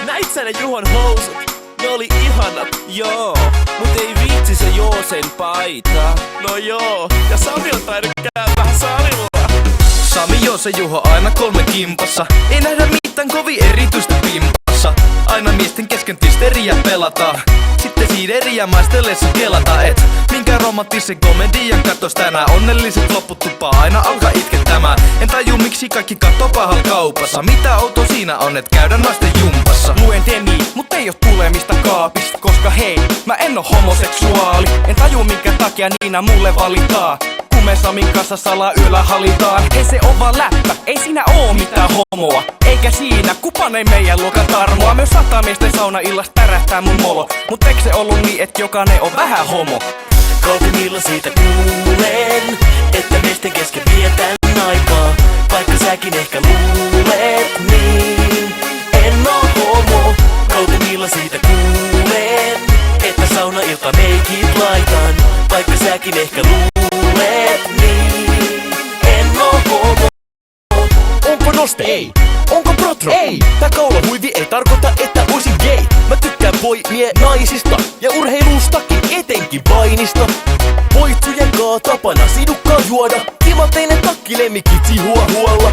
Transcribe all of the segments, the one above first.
Näit sä ne Juhon housut? Ne oli ihanat, joo. Mut ei viitsi se Joosen paita. No joo, ja Sami on tainnut käydä vähän salilla. Sami, Joose, Juho aina 3 kimpassa. Ei nähdä mitään kovin erityistä pimpassa. Aina miesten kesken tisteriä pelataan. Sitten siideriä maistellessa kelata, et minkä romanttisen komedian katos tänään. Onnelliset lopputupaa aina alkaa itkettämään. En taju miksi kaikki kattoo pahalla kaupassa. Mitä outo siinä on, et käydä naisten jumpassa. Luen Demi, mut ei oo tulemista kaapista. Koska hei, mä en oo homoseksuaali. En taju minkä takia Niina mulle valitaa. Kun me Samin kanssa salaa yöllä halitaan. Ei se oo vaan läppä, ei siinä oo mitään homoa. Eikä siinä, kupan ei meidän luokan tarmoa. Myös 100 miesten saunaillasta tärähtää mun molo. Mut eikö se ollut niin, et jokainen on vähän homo? Kaupungilla siitä kuulen, että miesten kesken vietän aikaa. Vaikka säkin ehkä luulet niin, en oo homo. Kaupungilla siitä kuulen, että saunailta meikit laitan. Vaikka säkin ehkä luulet niin, en oo homo. Onko noste? Ei. Onko protro? Ei. Tää kaulahuivi ei tarkoita, että oisin gay. Mä tykkään mie naisista ja urheilustakin, etenkin painista. Poitsujen kaa tapana sidukkaa juoda. Timanteinen takki lemmikit sihua huolla.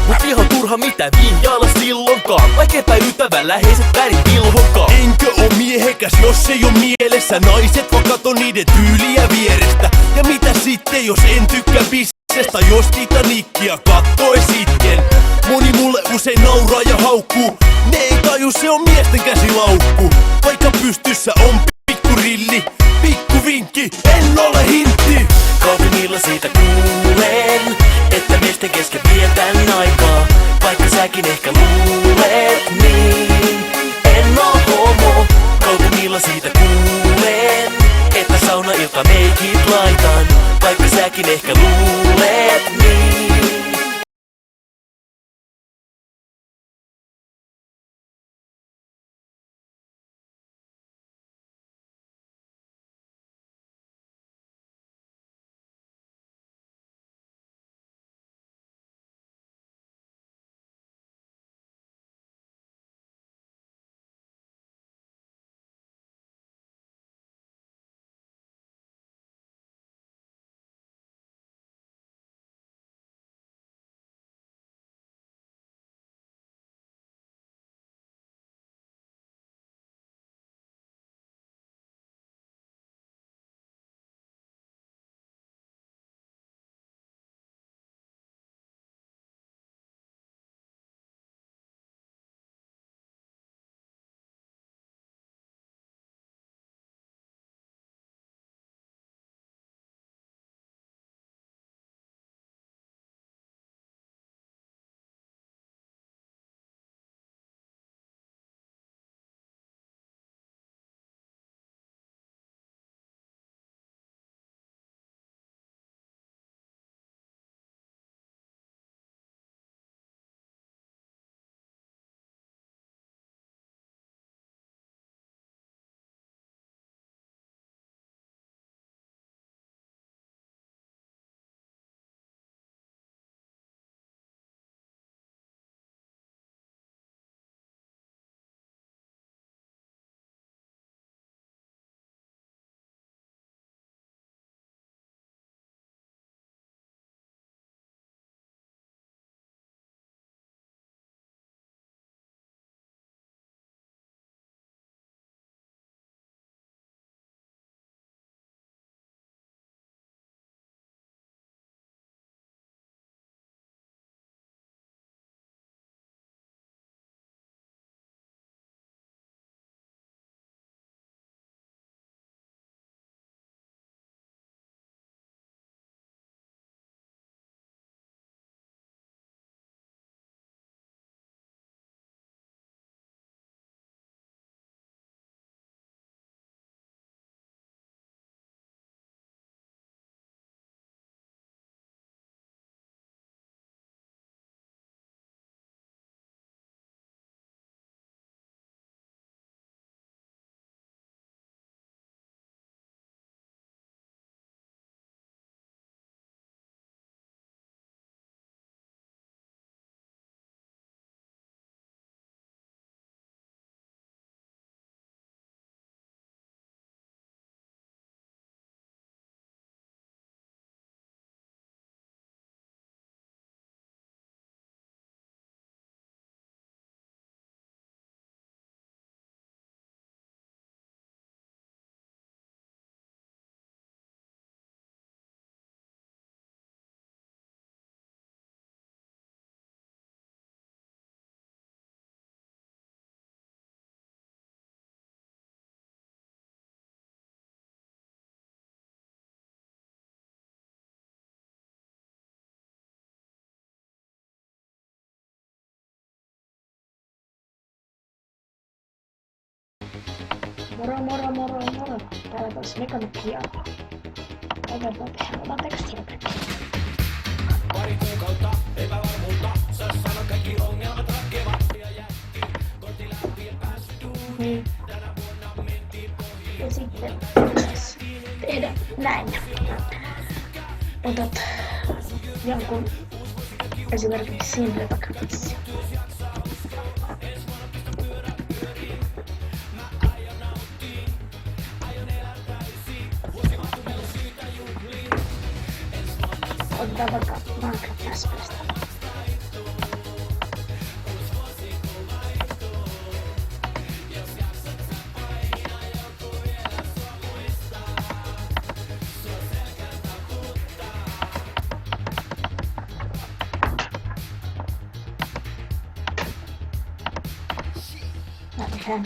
Mut ihan turha mitä vihjailla silloinkaan. Vaikka epäilyttävän läheiset värit pilhonkaan. Enkö oo miehekäs, jos ei oo mielessä naiset, vaan kato niiden tyyliä vierestä. Ja mitä sitten, jos en tykkää bissestä, jos Titanickia kattoi sitten. Moni mulle usein nauraa ja haukkuu. Ne ei taju, se on miesten käsilaukku. Vaikka pystyssä on pikkurilli, pikkuvinkki, en ole hintti. Kaupungilla siitä kuulen, että miesten kesken vietän aikaa. Vaikka säkin ehkä luulet niin, en oo homo. Kaupungilla siitä kuulen, että saunailta meikit laitan. Vaikka säkin ehkä luulet niin. Moro. Täällä taas mekanikki ja otetaan tehdä. Otan tekstiä tekemään. Pari kuukautta epävarmuutta, sä sanot kaikki ongelmat ratkeavat ja jätti. Kortti lähti ja päässyt duuniin. Niin. Tänä vuonna mentiin pohjiin. Ja sitten pitäisi tehdä näin. Otat jonkun esimerkiksi simple paketissa. Otetaan vaikka Minecraft Aspesta. Näinhän.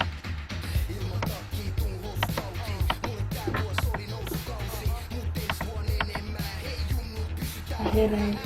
Hirveän